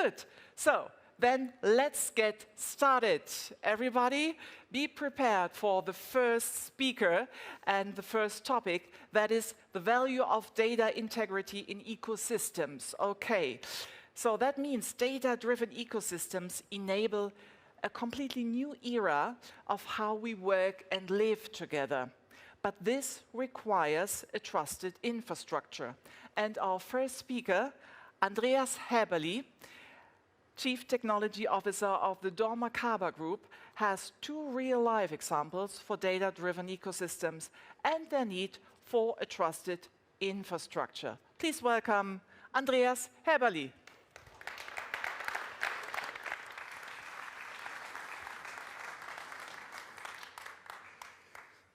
Good. So then let's get started. Everybody, be prepared for the first speaker and the first topic, that is the value of data integrity in ecosystems. Okay, so that means data-driven ecosystems enable a completely new era of how we work and live together. But this requires a trusted infrastructure. And our first speaker, Andreas Haeberli, Chief Technology Officer of the dormakaba Group, has two real-life examples for data-driven ecosystems and their need for a trusted infrastructure. Please welcome Andreas Haeberli.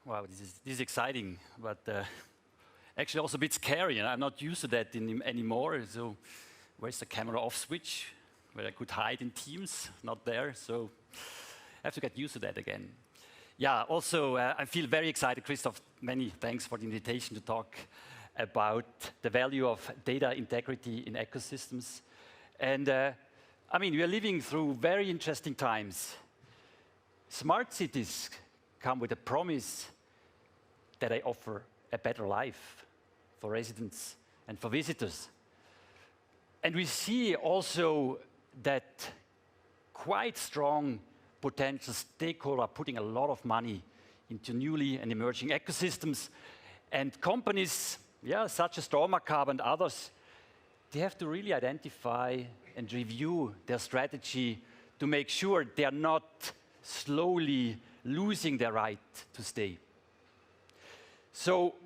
Wow, this is exciting, but actually also a bit scary, and I'm not used to that anymore. So where's the camera off switch? Where I could hide in Teams, not there, so I have to get used to that again. Yeah, also I feel very excited, Christoph, many thanks for the invitation to talk about the value of data integrity in ecosystems. And I mean, we are living through very interesting times. Smart cities come with a promise that they offer a better life for residents and for visitors. And we see also that quite strong potential stakeholders are putting a lot of money into newly and emerging ecosystems. And companies, such as dormakaba and others, they have to really identify and review their strategy to make sure they are not slowly losing their right to stay. So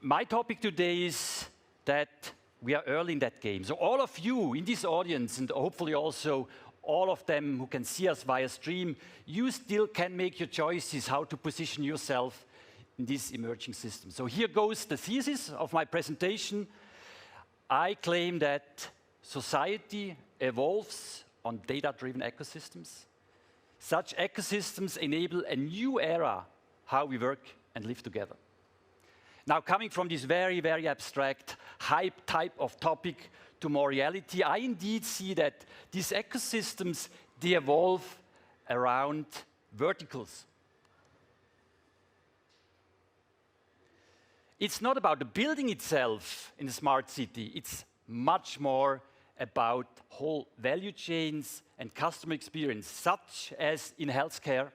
my topic today is that we are early in that game. So all of you in this audience, and hopefully also all of them who can see us via stream, you still can make your choices how to position yourself in this emerging system. So here goes the thesis of my presentation. I claim that society evolves on data-driven ecosystems. Such ecosystems enable a new era how we work and live together. Now, coming from this very, very abstract hype type of topic to more reality, I indeed see that these ecosystems, they evolve around verticals. It's not about the building itself in a smart city. It's much more about whole value chains and customer experience, such as in healthcare,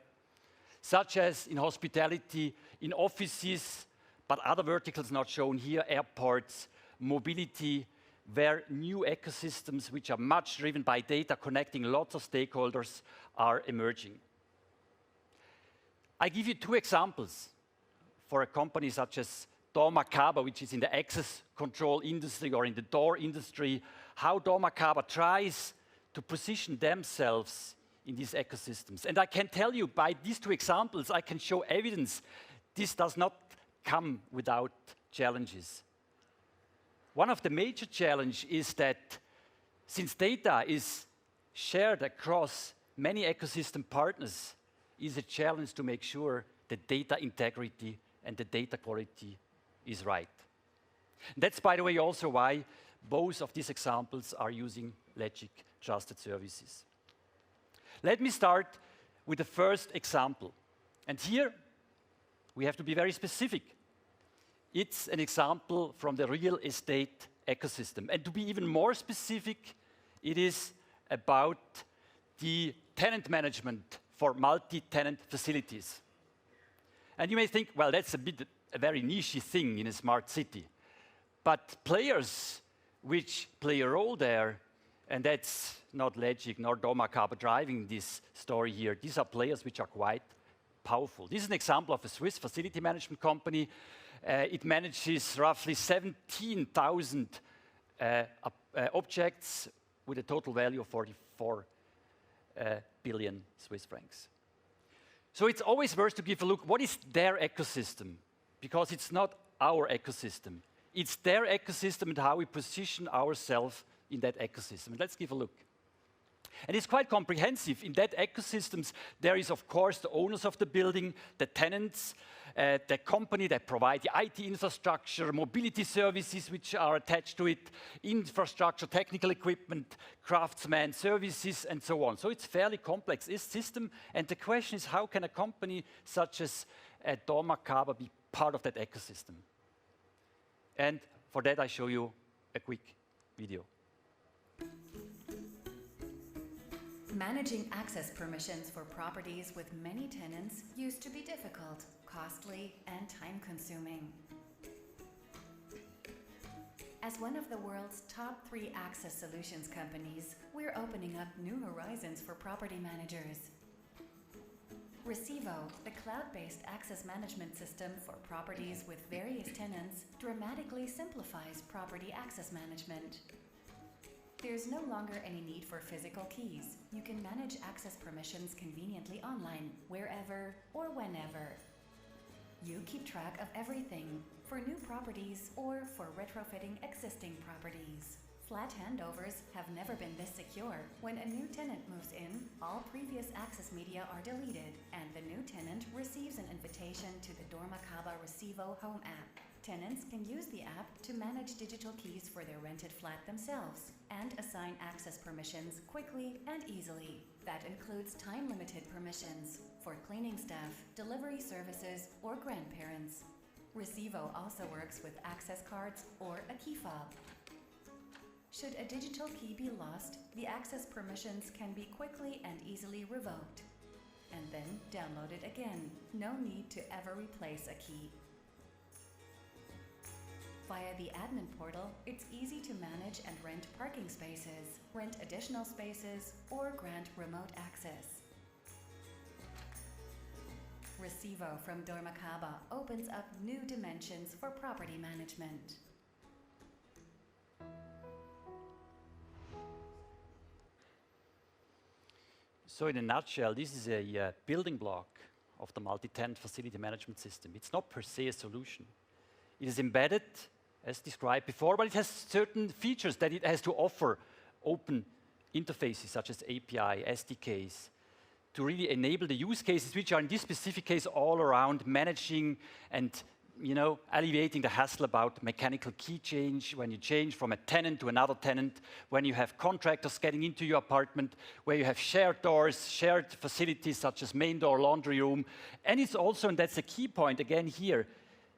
such as in hospitality, in offices, but other verticals not shown here, airports, mobility, where new ecosystems, which are much driven by data, connecting lots of stakeholders, are emerging. I give you two examples for a company such as dormakaba, which is in the access control industry or in the door industry, how dormakaba tries to position themselves in these ecosystems. And I can tell you by these two examples, I can show evidence this does not come without challenges. One of the major challenges is that since data is shared across many ecosystem partners, is a challenge to make sure that data integrity and the data quality is right. That's, by the way, also why both of these examples are using Legic Trusted Services. Let me start with the first example. And here, we have to be very specific. It's an example from the real estate ecosystem. And to be even more specific, it is about the tenant management for multi-tenant facilities. And you may think, well, that's a very niche thing in a smart city. But players which play a role there, and that's not Legic nor dormakaba driving this story here. These are players which are quite powerful. This is an example of a Swiss facility management company. It manages roughly 17,000 objects with a total value of 44 billion Swiss francs. So it's always worth to give a look, what is their ecosystem? Because it's not our ecosystem. It's their ecosystem and how we position ourselves in that ecosystem. Let's give a look. And it's quite comprehensive. In that ecosystems, there is, of course, the owners of the building, the tenants, the company that provide the IT infrastructure, mobility services which are attached to it, infrastructure, technical equipment, craftsmen, services, and so on. So it's fairly complex, this system. And the question is, how can a company such as dormakaba be part of that ecosystem? And for that, I show you a quick video. Managing access permissions for properties with many tenants used to be difficult, costly, and time-consuming. As one of the world's top 3 access solutions companies, we're opening up new horizons for property managers. Recivo, the cloud-based access management system for properties with various tenants, dramatically simplifies property access management. There's no longer any need for physical keys. You can manage access permissions conveniently online, wherever or whenever. You keep track of everything, for new properties or for retrofitting existing properties. Flat handovers have never been this secure. When a new tenant moves in, all previous access media are deleted, and the new tenant receives an invitation to the dormakaba Recivo home app. Tenants can use the app to manage digital keys for their rented flat themselves and assign access permissions quickly and easily. That includes time-limited permissions for cleaning staff, delivery services, or grandparents. Recivo also works with access cards or a key fob. Should a digital key be lost, the access permissions can be quickly and easily revoked, and then downloaded again. No need to ever replace a key. Via the admin portal, it's easy to manage and rent parking spaces, rent additional spaces, or grant remote access. Recivo from dormakaba opens up new dimensions for property management. So in a nutshell, this is a building block of the multi-tenant facility management system. It's not per se a solution. It is embedded, as described before, but it has certain features that it has to offer: open interfaces such as API, SDKs, to really enable the use cases which are in this specific case all around managing and alleviating the hassle about mechanical key change when you change from a tenant to another tenant, when you have contractors getting into your apartment, where you have shared doors, shared facilities such as main door, laundry room. And it's also, and that's a key point again here,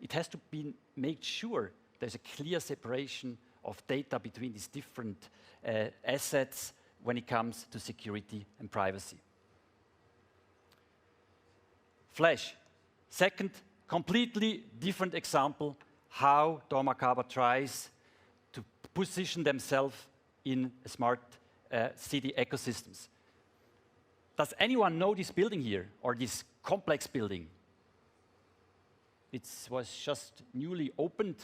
it has to be made sure there's a clear separation of data between these different assets when it comes to security and privacy. Flash, second, completely different example how dormakaba tries to position themselves in smart city ecosystems. Does anyone know this building here, or this complex building? It was just newly opened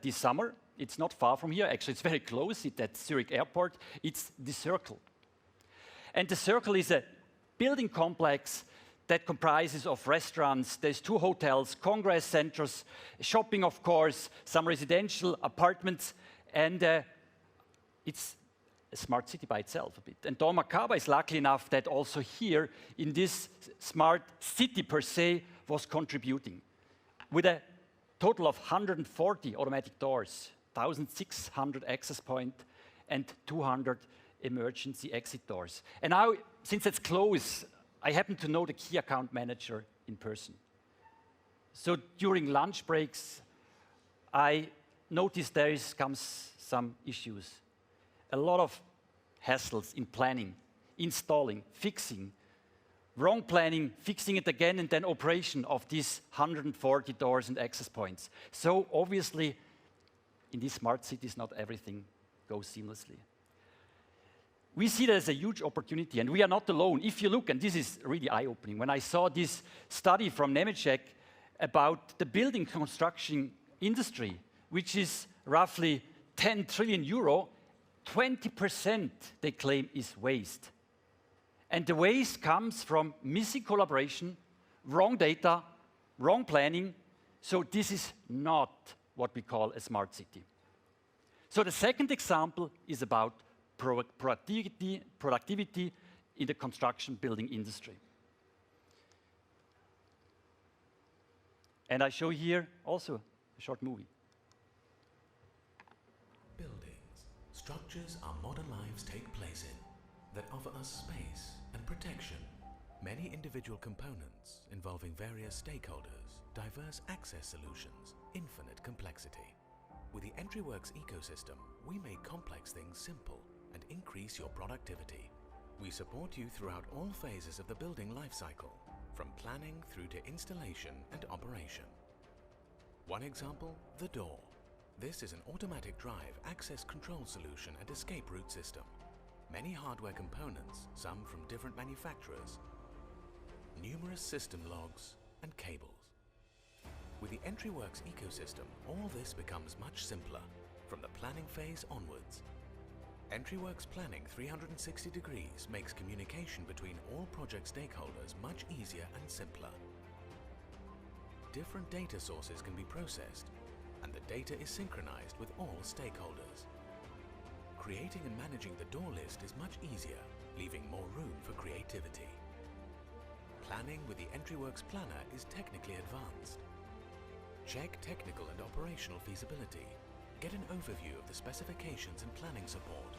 this summer. It's not far from here. Actually, it's very close. It's at Zurich Airport. It's the Circle. And the Circle is a building complex that comprises of restaurants. There's 2 hotels, congress centers, shopping, of course, some residential apartments, and it's a smart city by itself a bit. And dormakaba is lucky enough that also here in this smart city per se was contributing with a total of 140 automatic doors, 1,600 access points, and 200 emergency exit doors. And now, since it's close, I happen to know the key account manager in person. So during lunch breaks, I noticed comes some issues. A lot of hassles in planning, installing, fixing, wrong planning, fixing it again, and then operation of these 140 doors and access points. So obviously, in these smart cities, not everything goes seamlessly. We see that as a huge opportunity, and we are not alone. If you look, and this is really eye-opening, when I saw this study from Nemetschek about the building construction industry, which is roughly 10 trillion euro, 20% they claim is waste. And the waste comes from missing collaboration, wrong data, wrong planning. So this is not what we call a smart city. So the second example is about productivity in the construction building industry. And I show here also a short movie. Buildings, structures our modern lives take place in, that offer us space and protection. Many individual components involving various stakeholders, diverse access solutions, infinite complexity. With the EntryWorks ecosystem, we make complex things simple and increase your productivity. We support you throughout all phases of the building lifecycle, from planning through to installation and operation. One example, the door. This is an automatic drive access control solution and escape route system. Many hardware components, some from different manufacturers, numerous system logs and cables. With the EntryWorks ecosystem, all this becomes much simpler, from the planning phase onwards. EntryWorks Planning 360 degrees makes communication between all project stakeholders much easier and simpler. Different data sources can be processed, and the data is synchronized with all stakeholders. Creating and managing the door list is much easier, leaving more room for creativity. Planning with the EntryWorks Planner is technically advanced. Check technical and operational feasibility. Get an overview of the specifications and planning support.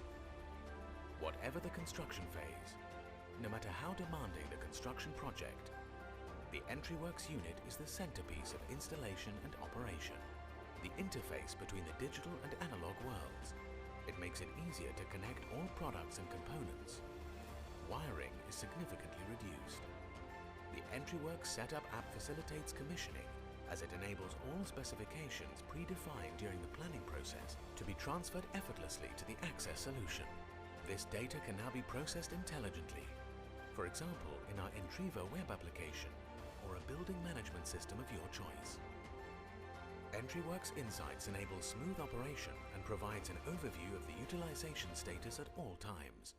Whatever the construction phase, no matter how demanding the construction project, the EntryWorks unit is the centerpiece of installation and operation, the interface between the digital and analog worlds. It makes it easier to connect all products and components. Wiring is significantly reduced. The EntryWorks Setup app facilitates commissioning, as it enables all specifications predefined during the planning process to be transferred effortlessly to the access solution. This data can now be processed intelligently, for example in our Entrivo web application or a building management system of your choice. EntryWorks Insights enables smooth operation and provides an overview of the utilization status at all times.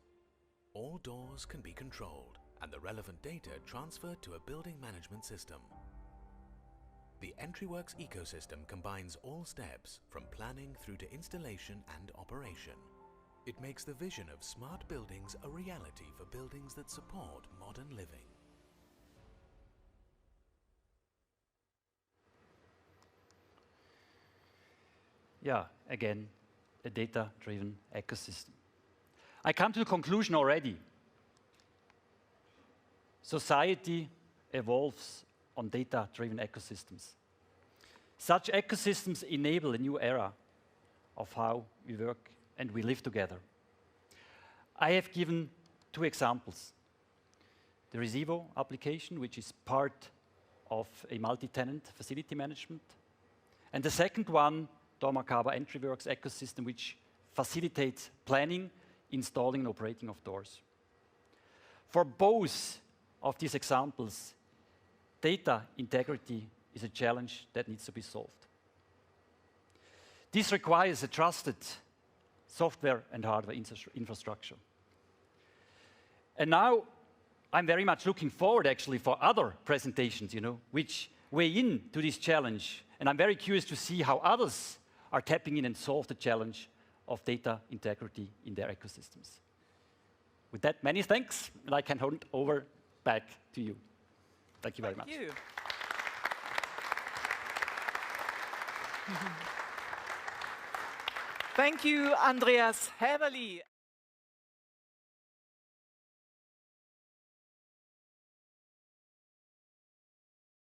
All doors can be controlled and the relevant data transferred to a building management system. The EntryWorks ecosystem combines all steps from planning through to installation and operation. It makes the vision of smart buildings a reality for buildings that support modern living. Yeah, again, a data-driven ecosystem. I come to the conclusion already. Society evolves on data-driven ecosystems. Such ecosystems enable a new era of how we work and we live together. I have given two examples. The Recivo application, which is part of a multi-tenant facility management, and the second one, dormakaba EntryWorks ecosystem, which facilitates planning, installing and operating of doors. For both of these examples, data integrity is a challenge that needs to be solved. This requires a trusted software and hardware infrastructure. And now I'm very much looking forward actually for other presentations, which weigh into this challenge. And I'm very curious to see how others are tapping in and solve the challenge of data integrity in their ecosystems. With that, many thanks, and I can hand over back to you. Thank you very much. Thank you. Thank you, Andreas Haeberli.